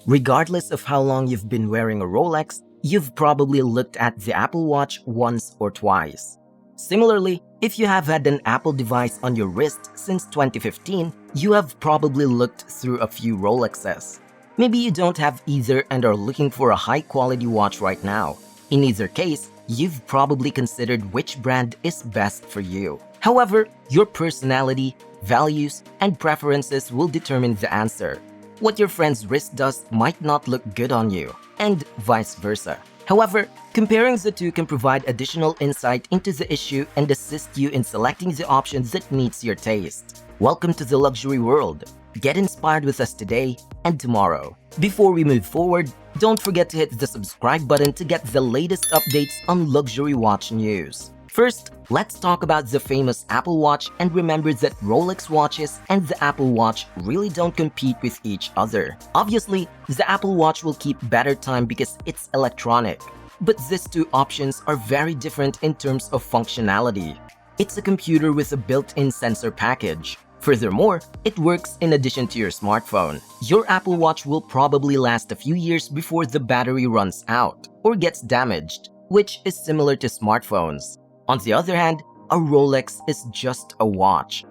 Regardless of how long you've been wearing a Rolex, you've probably looked at the Apple Watch once or twice. Similarly, if you have had an Apple device on your wrist since 2015, you have probably looked through a few Rolexes. Maybe you don't have either and are looking for a high-quality watch right now. In either case, you've probably considered which brand is best for you. However, your personality, values, and preferences will determine the answer. What your friend's wrist does might not look good on you, and vice versa. However, comparing the two can provide additional insight into the issue and assist you in selecting the option that meets your taste. Welcome to the luxury world. Get inspired with us today and tomorrow. Before we move forward, don't forget to hit the subscribe button to get the latest updates on luxury watch news. First, let's talk about the famous Apple Watch and remember that Rolex watches and the Apple Watch really don't compete with each other. Obviously, the Apple Watch will keep better time because it's electronic. But these two options are very different in terms of functionality. It's a computer with a built-in sensor package. Furthermore, it works in addition to your smartphone. Your Apple Watch will probably last a few years before the battery runs out or gets damaged, which is similar to smartphones. On the other hand, a Rolex is just a watch.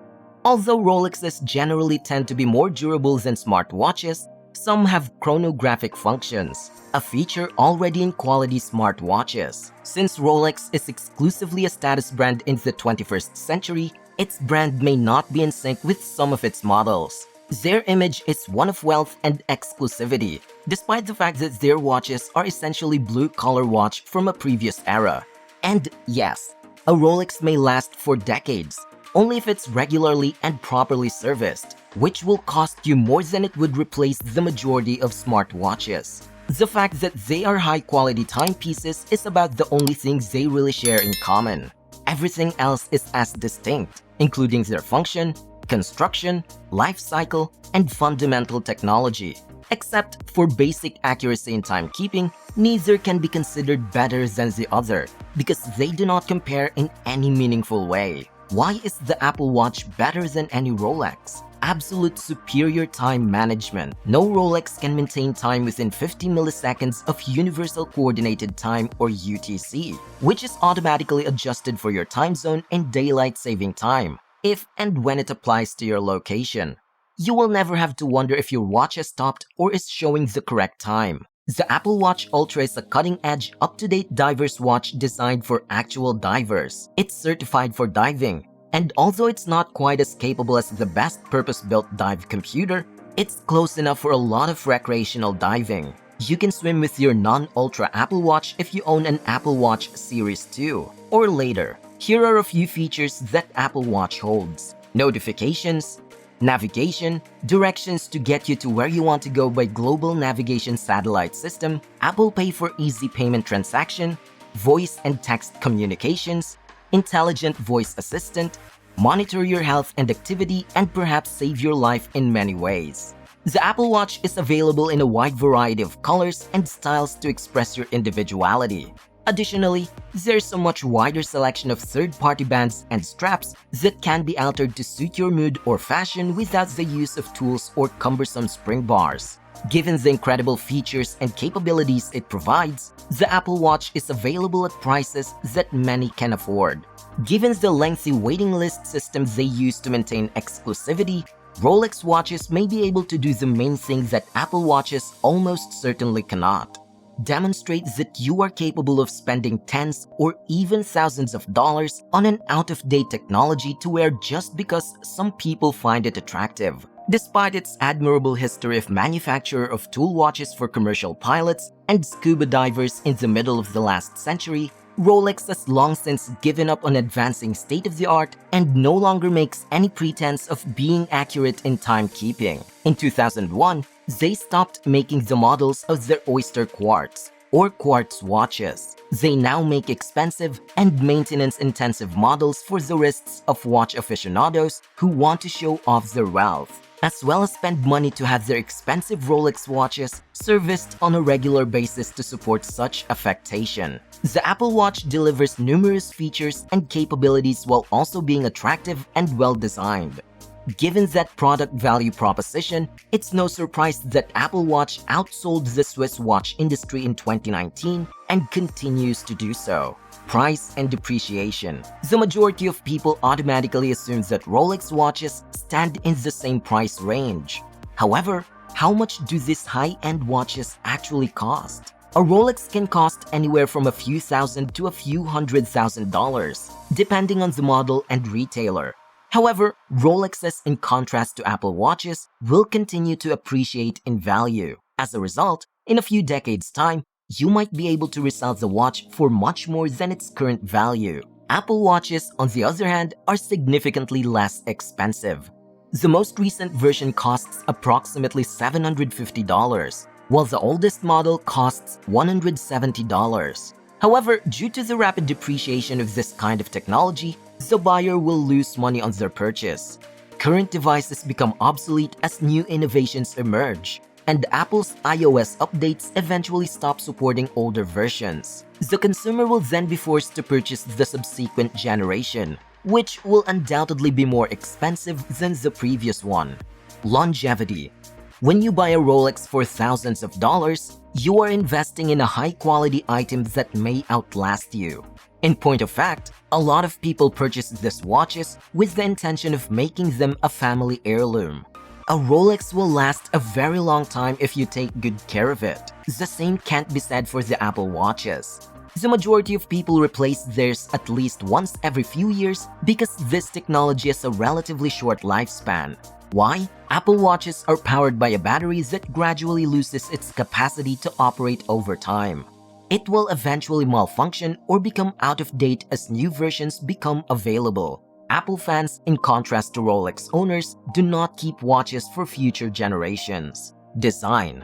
Although Rolexes generally tend to be more durable than smartwatches, some have chronographic functions, a feature already in quality smartwatches. Since Rolex is exclusively a status brand in the 21st century, its brand may not be in sync with some of its models. Their image is one of wealth and exclusivity, despite the fact that their watches are essentially blue-collar watch from a previous era. And yes, a Rolex may last for decades, only if it's regularly and properly serviced, which will cost you more than it would replace the majority of smartwatches. The fact that they are high-quality timepieces is about the only things they really share in common. Everything else is as distinct, including their function, construction, life cycle, and fundamental technology. Except for basic accuracy in timekeeping, neither can be considered better than the other because they do not compare in any meaningful way. Why is the Apple Watch better than any Rolex? Absolute superior time management. No Rolex can maintain time within 50 milliseconds of Universal Coordinated Time or UTC, which is automatically adjusted for your time zone and daylight saving time, if and when it applies to your location. You will never have to wonder if your watch has stopped or is showing the correct time. The Apple Watch Ultra is a cutting-edge, up-to-date diver's watch designed for actual divers. It's certified for diving, and although it's not quite as capable as the best purpose-built dive computer, it's close enough for a lot of recreational diving. You can swim with your non-Ultra Apple Watch if you own an Apple Watch Series 2 or later. Here are a few features that Apple Watch holds: notifications, navigation, directions to get you to where you want to go by Global Navigation Satellite System, Apple Pay for easy payment transaction, voice and text communications, intelligent voice assistant, monitor your health and activity, and perhaps save your life in many ways. The Apple Watch is available in a wide variety of colors and styles to express your individuality. Additionally, there's a much wider selection of third-party bands and straps that can be altered to suit your mood or fashion without the use of tools or cumbersome spring bars. Given the incredible features and capabilities it provides, the Apple Watch is available at prices that many can afford. Given the lengthy waiting list system they use to maintain exclusivity, Rolex watches may be able to do the main thing that Apple Watches almost certainly cannot: demonstrate that you are capable of spending tens or even thousands of dollars on an out-of-date technology to wear just because some people find it attractive. Despite its admirable history of manufacture of tool watches for commercial pilots and scuba divers in the middle of the last century, Rolex has long since given up on advancing state-of-the-art and no longer makes any pretense of being accurate in timekeeping. In 2001, they stopped making the models of their Oyster Quartz or quartz watches. They now make expensive and maintenance-intensive models for the wrists of watch aficionados who want to show off their wealth, as well as spend money to have their expensive Rolex watches serviced on a regular basis to support such affectation. The Apple Watch delivers numerous features and capabilities while also being attractive and well-designed. Given that product value proposition, it's no surprise that Apple Watch outsold the Swiss watch industry in 2019 and continues to do so. Price and depreciation. The majority of people automatically assume that Rolex watches stand in the same price range. However, how much do these high-end watches actually cost? A Rolex can cost anywhere from a few thousand to a few $100,000, depending on the model and retailer. However, Rolexes, in contrast to Apple Watches, will continue to appreciate in value. As a result, in a few decades' time, you might be able to resell the watch for much more than its current value. Apple Watches, on the other hand, are significantly less expensive. The most recent version costs approximately $750, while the oldest model costs $170. However, due to the rapid depreciation of this kind of technology, the buyer will lose money on their purchase. Current devices become obsolete as new innovations emerge, and Apple's iOS updates eventually stop supporting older versions. The consumer will then be forced to purchase the subsequent generation, which will undoubtedly be more expensive than the previous one. Longevity. When you buy a Rolex for thousands of dollars, you are investing in a high-quality item that may outlast you. In point of fact, a lot of people purchase these watches with the intention of making them a family heirloom. A Rolex will last a very long time if you take good care of it. The same can't be said for the Apple Watches. The majority of people replace theirs at least once every few years because this technology has a relatively short lifespan. Why? Apple Watches are powered by a battery that gradually loses its capacity to operate over time. It will eventually malfunction or become out of date as new versions become available. Apple fans, in contrast to Rolex owners, do not keep watches for future generations. Design.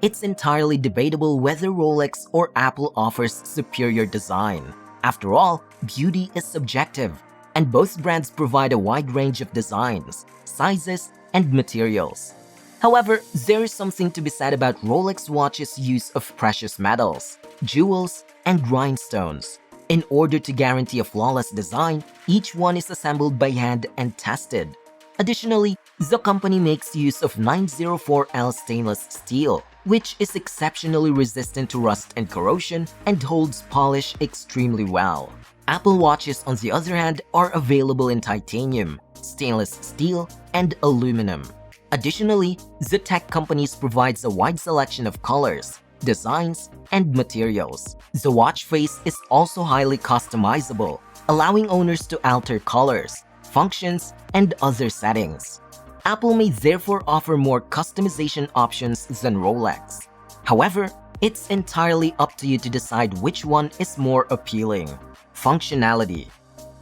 It's entirely debatable whether Rolex or Apple offers superior design. After all, beauty is subjective, and both brands provide a wide range of designs, sizes, and materials. However, there is something to be said about Rolex watches' use of precious metals, jewels, and rhinestones. In order to guarantee a flawless design, each one is assembled by hand and tested. Additionally, the company makes use of 904L stainless steel, which is exceptionally resistant to rust and corrosion and holds polish extremely well. Apple Watches, on the other hand, are available in titanium, stainless steel, and aluminum. Additionally, the tech companies provide a wide selection of colors, designs, and materials. The watch face is also highly customizable, allowing owners to alter colors, functions, and other settings. Apple may therefore offer more customization options than Rolex. However, it's entirely up to you to decide which one is more appealing. Functionality.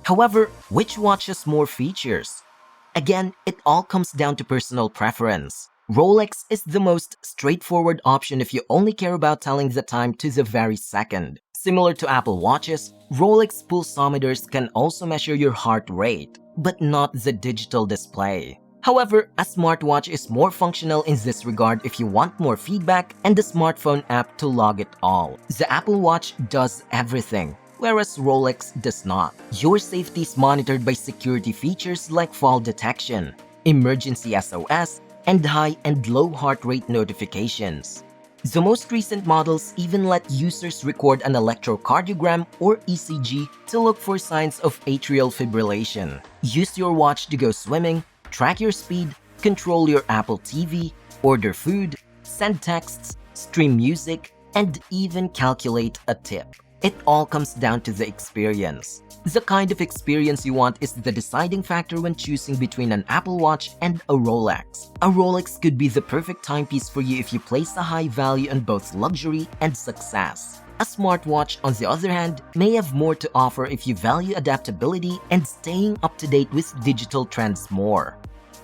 However, which watch has more features? Again, it all comes down to personal preference. Rolex is the most straightforward option if you only care about telling the time to the very second. Similar to Apple Watches, Rolex pulsometers can also measure your heart rate, but not the digital display. However, a smartwatch is more functional in this regard if you want more feedback and a smartphone app to log it all. The Apple Watch does everything, whereas Rolex does not. Your safety is monitored by security features like fall detection, emergency SOS, and high and low heart rate notifications. The most recent models even let users record an electrocardiogram or ECG to look for signs of atrial fibrillation. Use your watch to go swimming, track your speed, control your Apple TV, order food, send texts, stream music, and even calculate a tip. It all comes down to the experience. The kind of experience you want is the deciding factor when choosing between an Apple Watch and a Rolex. A Rolex could be the perfect timepiece for you if you place a high value on both luxury and success. A smartwatch, on the other hand, may have more to offer if you value adaptability and staying up to date with digital trends more.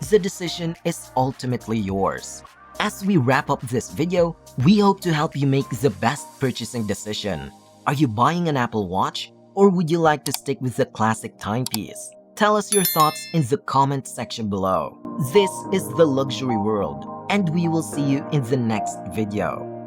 The decision is ultimately yours. As we wrap up this video, we hope to help you make the best purchasing decision. Are you buying an Apple Watch, or would you like to stick with the classic timepiece? Tell us your thoughts in the comment section below. This is the luxury world, and we will see you in the next video.